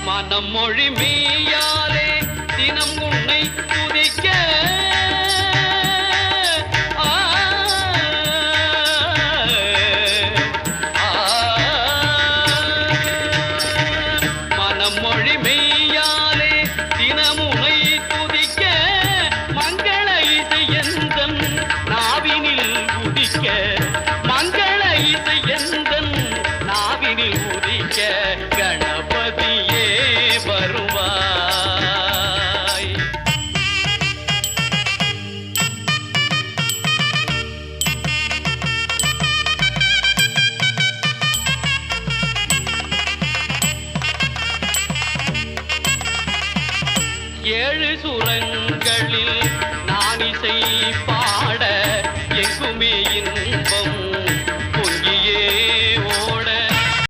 மனம் மொழி மெய்யாலே தினம் உன்னை துதிக்க மனம் மொழி மெய்யாலே தினம் உன்னை துதிக்க மங்கள இசை எந்தன் நாவினில் உதிக்க மங்கள இசை எந்தன் நாவினில் உதிக்க கணபதியே வருவாய். ஏழு சுரங்களில் நான் இசை